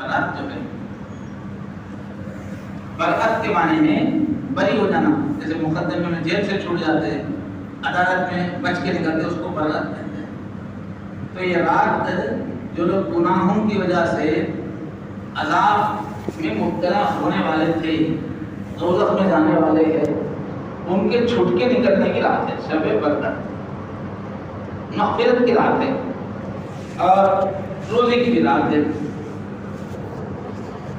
برات جو ہے برات کے معنی میں بری ہو جانا، جیسے مقدمے میں جیل سے چھوٹ جاتے ہیں، عدالت میں بچ کے نکلتے، اس کو برات کہتے ہیں۔ تو یہ رات جو لوگ گناہوں کی وجہ سے عذاب میں مبتلا ہونے والے تھے، دوزخ میں جانے والے ہیں، ان کے چھٹ کے نکلنے کی رات ہے، شب برات مغفرت کی رات ہے اور روزے کی بھی رات ہے۔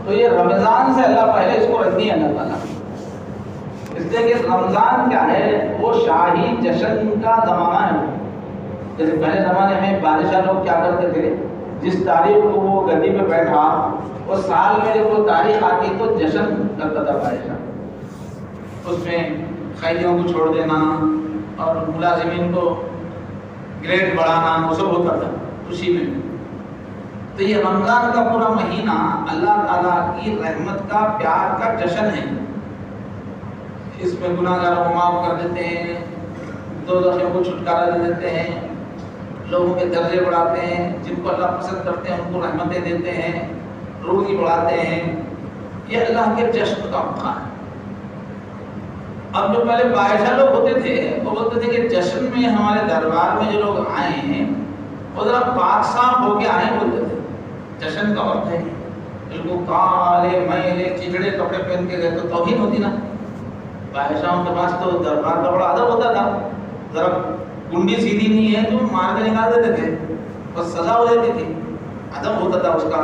تو یہ رمضان سے اللہ پہلے اس کو رکھتی ہے اللہ تعالیٰ، اس لیے کہ رمضان کیا ہے، وہ شاہی جشن کا زمانہ ہے۔ جیسے پہلے زمانے میں بادشاہ لوگ کیا کرتے تھے، جس تاریخ کو وہ گدی پہ بیٹھا، وہ سال میں جب وہ تاریخ آتی تو جشن کرتا تھا بادشاہ، اس میں قیدیوں کو چھوڑ دینا اور ملازمین کو گریڈ بڑھانا، وہ سب ہوتا تھا خوشی میں۔ تو یہ رمضان کا پورا مہینہ اللہ تعالیٰ کی رحمت کا، پیار کا جشن ہے۔ اس میں گناہگاروں کو معاف کر دیتے ہیں، دوزخیوں کو چھٹکارا دے دیتے ہیں، لوگوں کے درجے بڑھاتے ہیں، جن کو اللہ پسند کرتے ہیں ان کو رحمتیں دیتے ہیں، روزی بڑھاتے ہیں۔ یہ اللہ کے جشن کا موقع ہے۔ اب جو پہلے بادشاہ لوگ ہوتے تھے وہ بولتے تھے کہ جشن میں ہمارے دربار میں جو لوگ آئے ہیں وہ ذرا پاک صاف ہو کے آئے، بولتے تھے جشن کا وقت ہے، بالکل کالے میلے چچڑے کپڑے پہن کے گئے تو توہین ہوتی نا۔ بادشاہوں کے پاس تو دربار کا بڑا ادب ہوتا تھا، ذرا کنڈی سیدھی نہیں ہے تو مار کے نکال دیتے تھے، بس سزا ہو جاتی تھی، ادب ہوتا تھا اس کا۔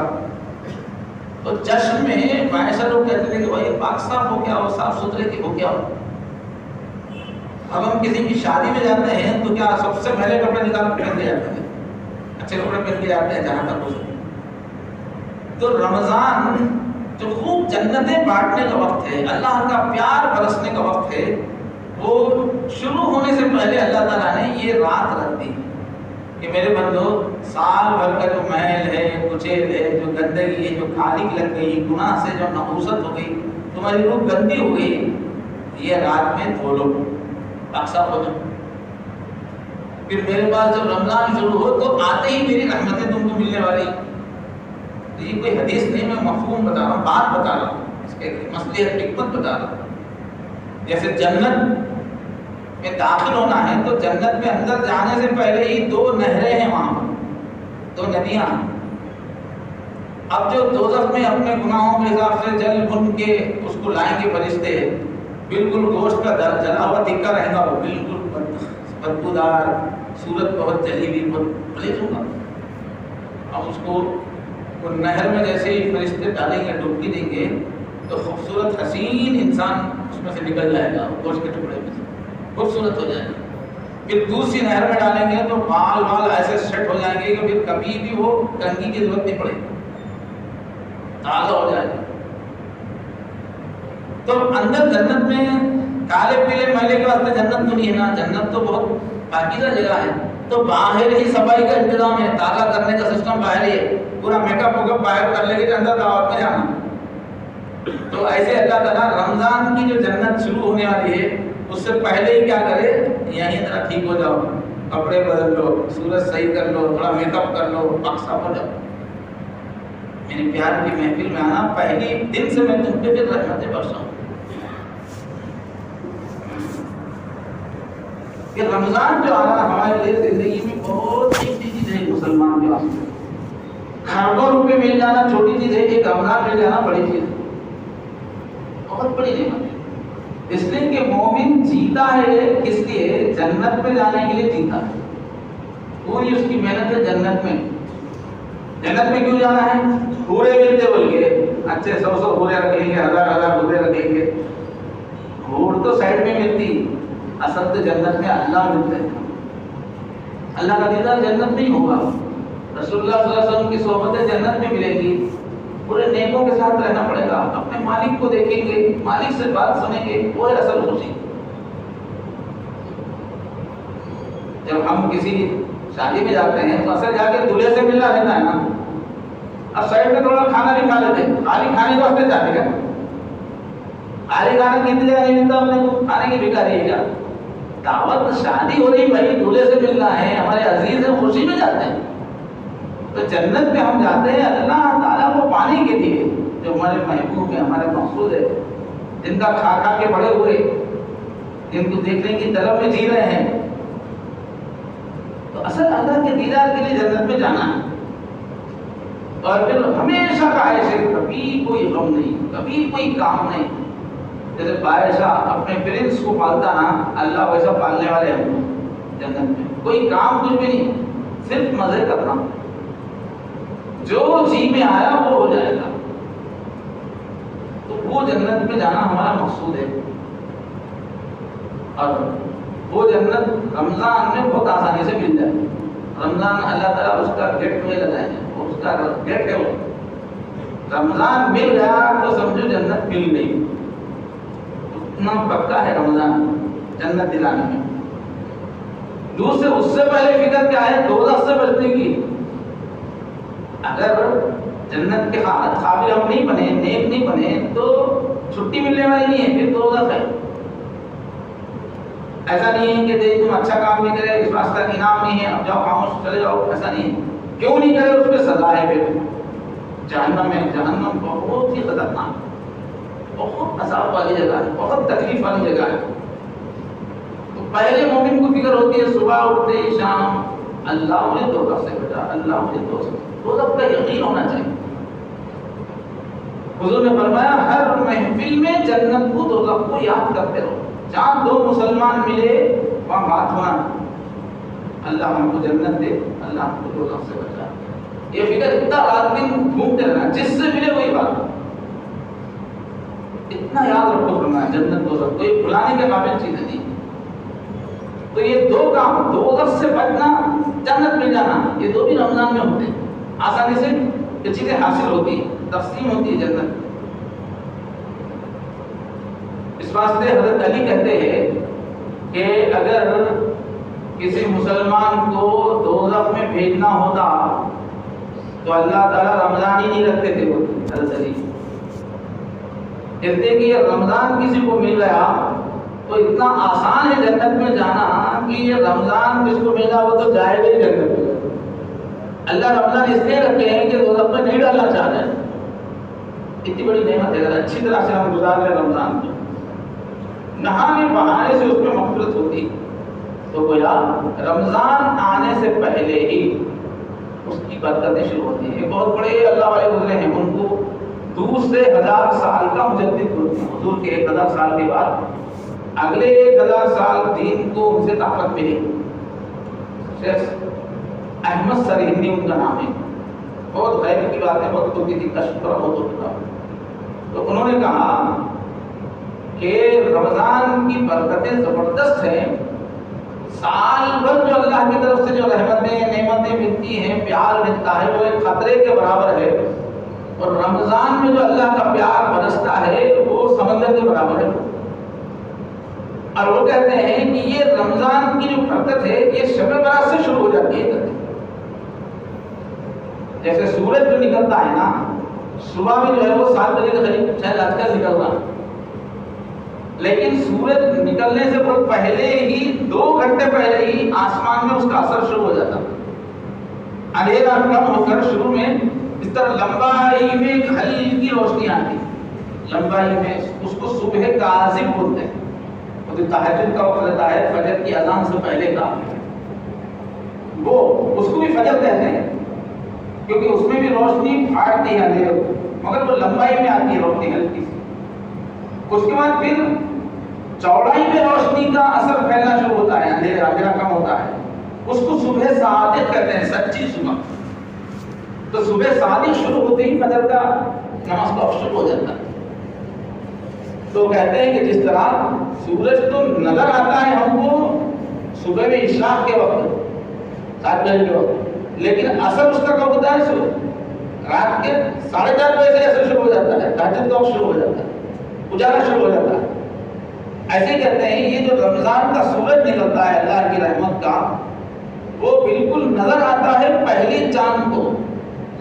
تو جشن میں بادشاہ لوگ کہتے تھے کہ بھائی پاک صاف ہو کے آؤ، صاف ستھرے کے ہو کے آؤ۔ اب ہم کسی کی شادی میں جاتے ہیں تو کیا سب سے پہلے کپڑے نکال کے پہن کے جاتے ہیں، اچھے کپڑے پہن کے جاتے ہیں جہاں تک ہو سکے۔ تو رمضان جو خوب جنتیں بانٹنے کا وقت ہے، اللہ کا پیار برسنے کا وقت ہے، وہ شروع ہونے سے پہلے اللہ تعالیٰ نے یہ رات رکھ دی کہ میرے بندو، سال بھر کا جو محل ہے، کچیل ہے، جو گندگی ہے، جو کالی لگ گئی، گناہ سے جو نحوست ہو گئی، تمہاری روح گندی ہو گئی، یہ رات میں دھو لو، اکثر ہو جاؤ۔ پھر میرے پاس جب رمضان شروع ہو تو آتے ہی میری رحمتیں تم کو ملنے والی۔ تو یہ کوئی حدیث نہیں، میں مفہوم بتا رہا ہوں، بات بتا رہا ہوں، اس کے مسئلے حکمت بتا رہا ہوں۔ جیسے جنت میں داخل ہونا ہے تو جنت میں اندر جانے سے پہلے ہی 2 نہریں ہیں، وہاں پر 2 ندیاں ہیں۔ اب جو دوزخ میں اپنے گناہوں کے حساب سے جل بھن کے اس کو لائیں گے فرشتے، بالکل گوشت کا جلا ہوا تکا رہے گا، وہ بالکل بدبودار، صورت بہت جلی ہوئی، بہت پلیت ہوگا۔ اب اس کو وہ نہر میں جیسے ہی فرشتے ڈالیں گے، ڈبکی دیں گے تو خوبصورت حسین انسان اس میں سے نکل جائے گا، گوشت کے ٹکڑے میں سے خوبصورت ہو جائے گا۔ پھر دوسری نہر میں ڈالیں گے تو بال ایسے سیٹ ہو جائیں گے کہ پھر کبھی بھی وہ کنگھی کی ضرورت نہیں پڑے گی، تازہ ہو جائے گا۔ تو اندر جنت میں کالے پیلے میلے کے واسطے جنت تو نہیں ہے نا، جنت تو بہت پاکیزہ جگہ ہے، تو باہر ہی صفائی کا انتظام ہے، تازہ کرنے کا سسٹم باہر ہی ہے، پورا میک اپ وک اپ باہر کر لے کے اندر دعوت میں جانا۔ تو ایسے اللہ تعالیٰ رمضان کی جو جنت شروع ہونے والی ہے اس سے پہلے ہی کیا کرے، یہیں ذرا ٹھیک ہو جاؤ، کپڑے بدل لو، صورت صحیح کر لو، تھوڑا میک اپ کر لو، پاک صاف ہو جاؤ۔ میری پیار کی محفل میں آنا، پہلی دن سے میں تم پہ پھر رحمتیں برساؤں۔ کہ رمضان جو آ رہا ہمارے لیے زندگی میں بہت قیمتی چیز ہے، مسلمان کے واسطے کروڑوں روپے مل جانا چھوٹی چیز ہے، ایک رمضان مل جانا بڑی چیز ہے، بہت بڑی نعمت ہے۔ اس لیے کہ مومن جیتا ہے کس لیے، جنت میں جانے کے لیے جیتا ہے، پوری اس کی محنت ہے جنت میں۔ جنت میں کیوں جانا ہے؟ حورے ملتے بول کے اچھے 100 حورے رکھیں گے، 1000 حورے رکھیں گے، حور تو سائڈ میں ملتی، اصل تو جنت میں اللہ ملتے ہیں۔ اللہ کا دیدار جنت میں ہی ہوگا، رسول اللہ صلی اللہ علیہ وسلم کی صحبتیں جنت میں ملیں گی، پورے نیکوں کے ساتھ رہنا پڑے گا، اپنے مالک کو دیکھیں گے، مالک سے بات سنیں گے، وہ ہے اصل خوشی۔ جب ہم کسی شادی میں جاتے ہیں تو اصل جا کے دلہے سے ملنا رہتا ہے نا، اب سائڈ میں تھوڑا کھانا بھی کھا لیتے ہیں، خالی کھانے کے واسطے جاتے ہیں، خالی کھانا کتنے جگہ نہیں ملتا، ہم نے کھانے کی بھکاری ہے کیا؟ دعوت شادی ہو رہی بھائی، دلہے سے ملنا ہے، ہمارے عزیز ہیں، خوشی میں جاتے ہیں۔ تو جنت میں ہم جاتے ہیں اللہ تعالیٰ کو پانے کے محبوب ہیں, ہمارے مقصود ہے, جن کا کھا کھا کے بڑے ہوئے, جن کو دیکھنے کی طلب میں جی رہے ہیں. تو اصل اللہ کے دیدار کے لیے جنت میں جانا ہے. اور پھر ہمیشہ خواہش ہے, کبھی کوئی غم نہیں, کبھی کوئی کام نہیں. جیسے بادشاہ اپنے پرنس کو پالتا نا, اللہ ویسا پالنے والے ہم جنت میں. کوئی کام کچھ بھی نہیں, صرف مزے کرنا, جو جی میں آیا وہ ہو جائے گا. تو وہ جنت میں جانا ہمارا مقصود ہے. اور وہ جنت رمضان میں بہت آسانی سے مل جائے. رمضان اللہ تعالیٰ اس کا گیٹ میں لگائے ہیں, اس کا گیٹ ہے. وہ رمضان مل گیا تو سمجھو جنت مل گئی. اتنا پکا ہے رمضان جنت دلانے میں. دوسرے اس سے پہلے فکر کیا ہے, دوزخ سے بچنے کی. اگر جنت کے قابل ہم نہیں بنے, نیک نہیں بنے, تو چھٹی ملنے والی نہیں ہے, پھر دوزخ ہے. ایسا نہیں ہے کہ تم اچھا کام نہیں کرے اس واسطے انعام نہیں ہے, اب جاؤ خاموش چلے جاؤ, ایسا نہیں ہے. کیوں نہیں کرے, اس پہ سزا ہے. پھر جہنم ہے. جہنم بہت ہی خطرناک, بہت عذاب والی جگہ ہے, بہت تکلیف والی جگہ ہے. تو پہلے مومن کو فکر ہوتی ہے صبح اٹھتے ہی شام, اللہ مجھے دوزخ سے بچا, اللہ مجھے دوزخ کا یقین ہونا چاہیے. حضور نے فرمایا ہر محفل میں جنت کو دوزخ کو یاد کرتے رہو. جہاں دو مسلمان ملے وہاں بات ہونا, اللہ ہم کو جنت دے, اللہ ہم کو دوزخ سے بچا. یہ فکر اتنا رات دن گھومتے رہنا, جس سے ملے وہی بات, اتنا یاد رکھو کرنا ہے. جنت دوزخ کوئی بھلانے کے قابل چیز نہیں. تو یہ دو کام, دوزخ سے بچنا, جنت میں جانا, یہ دو بھی رمضان میں ہوتے ہیں. آسانی سے یہ چیزیں حاصل ہوتی ہیں, تقسیم ہوتی ہے جنت. اس واسطے حضرت علی کہتے ہیں کہ اگر کسی مسلمان کو دوزخ میں بھیجنا ہوتا تو اللہ تعالیٰ رمضان ہی نہیں رکھتے تھے. وہ حضرت علی کہتے ہیں کہ یہ رمضان کسی کو مل گیا تو اتنا آسان ہے جنت میں جانا کہ یہ رمضان جس کو ملا وہ تو جائے گا ہی جنت میں. اللہ رمضان اس لیے رکھے ہیں کہ دوزخ میں نہیں ڈالنا چاہ رہے ہیں. اتنی بڑی نعمت ہے, اگر اچھی طرح سے ہم گزار لیں رمضان کو, نہانے بہانے سے اس میں مغفرت ہوتی. تو گویا رمضان آنے سے پہلے ہی اس کی برکتیں شروع ہوتی ہیں. بہت بڑے اللہ والے گزرے ہیں, ان کو دوسرے 1000 سال کا مجدد بولتے ہیں. حضور کے 1000 سال کے بعد اگلے 1000 سال دین کو ان سے طاقت ملی. شیخ احمد سرہندی ان کا نام ہے, بہت غیب کی بات ہے, بہت ہوتی تھی, کشف پر بہت ہوتا. تو انہوں نے کہا کہ رمضان کی برکتیں زبردست ہیں. سال بھر جو اللہ کی طرف سے جو رحمتیں نعمتیں ملتی ہیں, پیار ملتا ہے, وہ ایک خطرے کے برابر ہے. اور رمضان میں جو اللہ کا پیار برستا ہے وہ سمندر کے برابر ہے. اور وہ کہتے ہیں کہ یہ رمضان کی جو برکت ہے یہ شب برات سے شروع ہو جاتی ہے. جیسے سورج جو نکلتا ہے نا, صبح میں جو ہے وہ 7 بجے کے قریب شاید آج کل نکل رہا, لیکن سورج نکلنے سے بہت پہلے ہی 2 گھنٹے پہلے ہی آسمان میں اس کا اثر شروع ہو جاتا. اندھیرا کم ہو کر شروع میں اس طرح لمبائی میں ایک ہلکی روشنی آتی, لمبائی میں, اس کو صبح کاذب بولتے ہیں. وہ جو تہجد کا وقت رہتا ہے, فجر کی اذان سے پہلے کا, وہ اس کو بھی فجر کہتے ہیں کیونکہ اس میں بھی روشنی پھاٹتی ہے اندھیرے کو, مگر وہ لمبائی میں آتی ہے روشنی ہلکی سی. اس کے بعد پھر چوڑائی میں روشنی کا اثر پھیلنا شروع ہوتا ہے, اندھیرا کم ہوتا ہے. اس کو صبح صادق کہتے ہیں, سچی صبح. تو صبح صادق شروع ہوتے ہی فجر کا نماز کا وقت شروع ہو جاتا ہے. تو کہتے ہیں کہ جس طرح سورج تو نظر آتا ہے ہم کو صبح میں اشراق کے وقت 7 بجے کے وقت, لیکن اثر اس کا کب ہوتا ہے؟ رات کے 4:30 بجے سے اثر شروع ہو جاتا ہے, تہجد کا وقت شروع ہو جاتا ہے, اجالا شروع ہو جاتا ہے. ایسے کہتے ہیں یہ جو رمضان کا سورج نکلتا ہے اللہ کی رحمت کا, وہ بالکل نظر آتا ہے پہلی چاند کو.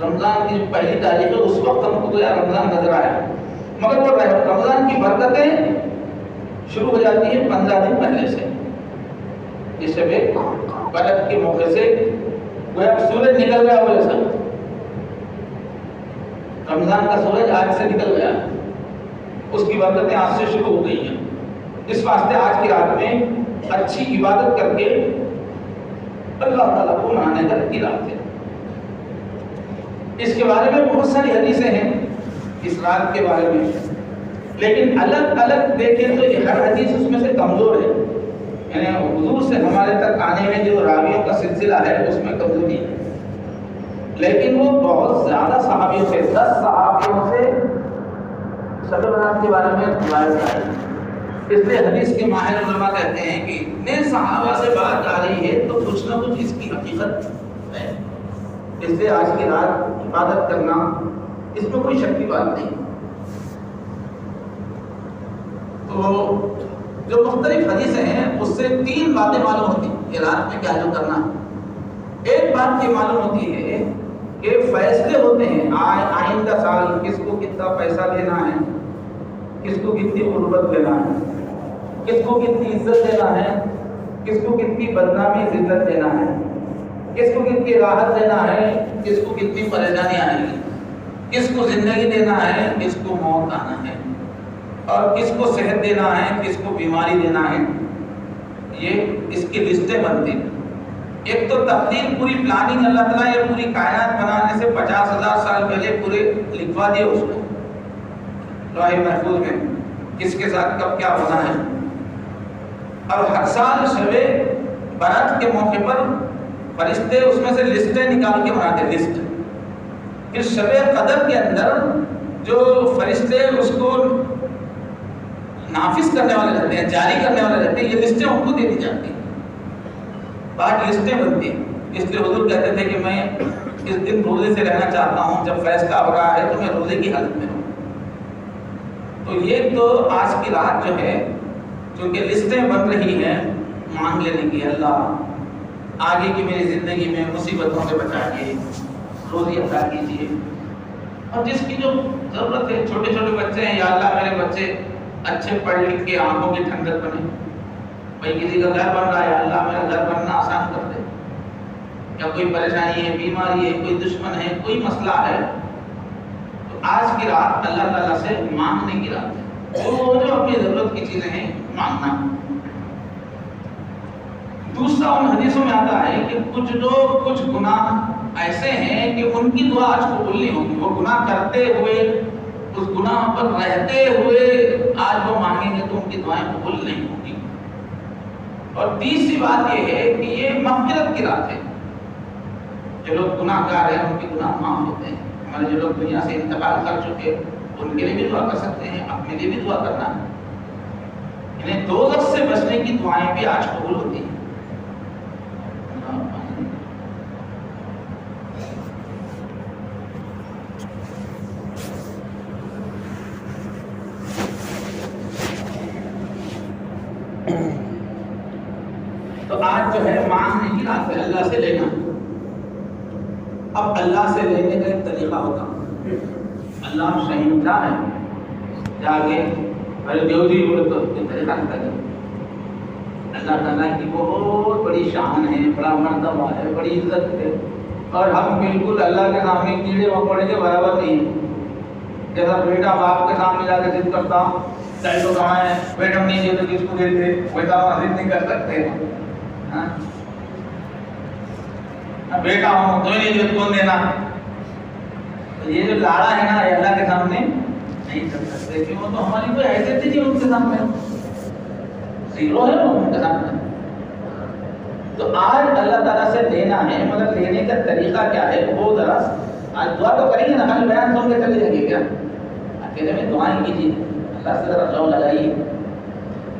رمضان کی جو پہلی تاریخ ہے اس وقت ہم کو تو یار رمضان نظر آیا, مگر وہ رمضان کی برکتیں شروع ہو جاتی ہیں 15 دن پہلے سے. اس شب برات کے موقع سے وہ سورج نکل گیا ہو جیسا. رمضان کا سورج آج سے نکل گیا، اس کی برکتیں آج سے شروع ہو گئی ہیں، اس واسطے آج کی رات میں اچھی عبادت کر کے اللہ تعالیٰ کو منانے کی رات ہے۔ اس کے بارے میں بہت ساری حدیثیں ہیں اس رات کے بارے میں، لیکن الگ الگ دیکھیں تو ہر حدیث اس میں سے کمزور ہے، یعنی حضور سے ہمارے تک آنے میں جو راویوں کا سلسلہ ہے اس میں کمزوری ہے، لیکن وہ بہت زیادہ صحابیوں سے 10 صحابیوں سے شب برات کے بارے میں روایت آئی۔ اس لیے حدیث کے ماہر علماء کہتے ہیں کہ اتنے صحابہ سے بات آ رہی ہے تو کچھ نہ کچھ اس کی حقیقت ہے، اس لیے آج کی رات عبادت کرنا اس میں کوئی شک کی بات نہیں۔ تو جو مختلف حدیثیں ہیں اس سے 3 باتیں معلوم ہوتی ہیں کہ رات میں کیا جو کرنا ہے۔ ایک بات یہ معلوم ہوتی ہے کہ فیصلے ہوتے ہیں آئندہ سال کس کو کتنا پیسہ دینا ہے، کس کو کتنی غربت دینا ہے، کس کو کتنی عزت دینا ہے، کس کو کتنی بدنامی ذلت دینا ہے، کس کو کتنی راحت دینا ہے، کس کو کتنی پریشانی آئے گی، کس کو زندگی دینا ہے، کس کو موت آنا ہے، اور کس کو صحت دینا ہے، کس کو بیماری دینا ہے۔ یہ اس کی لسٹیں بنتی ہیں۔ ایک تو تقدیر پوری پلاننگ اللہ تعالیٰ یہ پوری کائنات بنانے سے 50,000 سال پہلے پورے لکھوا دیے اس کو لوح محفوظ میں، کس کے ساتھ کب کیا ہونا ہے۔ اور ہر سال شب برات کے موقع پر فرشتے اس میں سے لسٹیں نکال کے بناتے ہیں، لسٹ۔ پھر شب قدر کے اندر جو فرشتے اس کو نافذ کرنے والے رہتے ہیں، جاری کرنے والے رہتے ہیں، یہ لسٹیں ان کو دے دی جاتی ہیں، بعد لسٹیں بنتی ہیں۔ اس لیے حضور کہتے تھے کہ میں اس دن روزے سے رہنا چاہتا ہوں، جب فیصلہ ہو رہا ہے تو میں روزے کی حالت میں ہوں۔ تو یہ تو آج کی رات جو ہے چونکہ لسٹیں بن رہی ہیں مانگ لینے کی، اللہ آگے کی میری زندگی میں مصیبتوں سے بچائیے، روزی عطا کیجیے، اور جس کی جو ضرورت ہے، چھوٹے چھوٹے بچے ہیں، یا اللہ میرے بچے اچھے پڑھ لکھ کے آنکھوں کی ٹھنڈک بنے، بھائی کسی کا گھر بن رہا ہے، اللہ میرا گھر بننا آسان کر دے، یا کوئی پریشانی ہے، بیماری ہے، کوئی دشمن ہے، کوئی مسئلہ ہے، تو آج کی رات اللہ تعالیٰ سے مانگنے کی رات ہے، وہ جو اپنی ضرورت کی چیزیں ہیں مانگنا۔ دوسرا ان حدیثوں میں آتا ہے کہ کچھ لوگ کچھ گناہ ایسے ہیں کہ ان کی دعا آج قبول نہیں ہوگی، وہ گناہ کرتے ہوئے اس گناہ پر رہتے ہوئے آج وہ مانگیں گے تو ان کی دعائیں قبول نہیں ہوگی۔ اور تیسری بات یہ ہے کہ یہ مغفرت کی رات ہے، جو لوگ گناہ گار ہیں ان کے گناہ معاف ہوتے ہیں۔ ہمارے جو لوگ دنیا سے انتقال کر چکے ان کے لیے بھی دعا کر سکتے ہیں، اپنے لیے بھی دعا کرنا ہے، انہیں دوزخ سے بچنے کی دعائیں بھی آج قبول ہوتی ہیں۔ تو آج جو ہے مانگنے کی رات ہے، اللہ سے لینا۔ اب اللہ سے لینے کا ایک طریقہ ہوتا، اللہ شہنشاہ ہے، جاگے بھائی دیو جی بولے تو طریقہ نکل جائے۔ اللہ تعالیٰ کی بہت بڑی شان ہے، بڑا مرتبہ ہے، بڑی عزت ہے، اور ہم بالکل اللہ کے سامنے کیڑے مکوڑے کے برابر نہیں ہیں۔ جیسا بیٹا باپ کے سامنے جا کے ضد کرتا چاہے تو کمائے، بیٹا نہیں دے تو کس کو دیتے، ویسا ہم ضد نہیں کر سکتے۔ بیٹا ہوں تو نہیں دے کون دینا، تو یہ جو لاڑا ہے نا یہ اللہ کے سامنے نہیں کر سکتے، کیوں تو ہماری کوئی حیثیت ہی نہیں ان کے سامنے، زیرو ہے وہ ان کے سامنے۔ تو آج اللہ تعالیٰ سے لینا ہے، مگر لینے کا طریقہ کیا ہے وہ ذرا آج دعا تو کریں گے نا، خالی بیان سن کے چلے جائیں گے کیا؟ اکیلے میں دعائیں کیجیے، اللہ سے ذرا لو لگائیے۔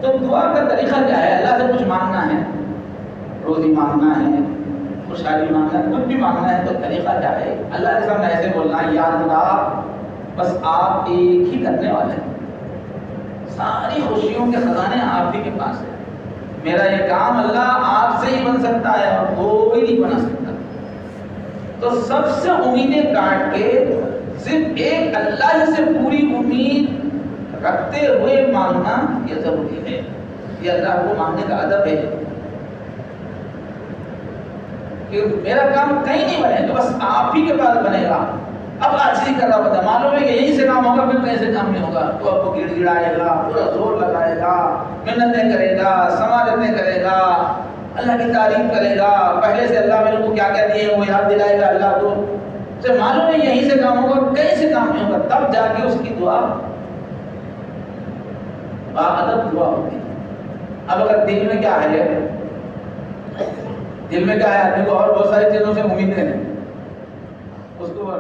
تو دعا کا طریقہ کیا ہے؟ اللہ سے کچھ مانگنا ہے، روزی مانگنا ہے، خوشحالی مانگنا ہے، کچھ بھی مانگنا ہے تو طریقہ کیا ہے؟ اللہ کے سامنے ایسے بولنا، یا اللہ بس آپ ایک ہی کرنے والے ہیں، ساری خوشیوں کے خزانے آپ ہی کے پاس ہیں، میرا یہ کام اللہ آپ سے ہی بن سکتا ہے اور کوئی نہیں بنا سکتا۔ تو سب سے امیدیں کاٹ کے صرف ایک اللہ ہی سے پوری امید رکھتے ہوئے مانگنا یہ ضروری ہے، یہ اللہ کو مانگنے کا ادب ہے کہ میرا کام کہیں نہیں بنے گا، بس آپ ہی کے پاس بنے گا، اب عاجزی کر رہا بندہ، معلوم ہے کہ یہیں سے کام ہوگا، پھر کہیں سے کام نہیں ہوگا، تو اب وہ گڑ گڑائے گا، پورا زور لگائے گا، محنتیں کرے گا، سماجتیں کرے گا، اللہ کی تعریف کرے گا، پہلے سے اللہ میرے کو کیا کیا دیے وہ یاد دلائے گا، اللہ تو سے معلوم ہے یہیں سے کام ہوگا، کہیں سے کام نہیں ہوگا، تب جا کے اس کی دعا باادب دعا ہوتی ہے۔ اب اگر دل میں کیا ہے، دل میں کیا ہے، آدمی کو اور بہت ساری چیزوں سے امیدیں ہیں، اس کو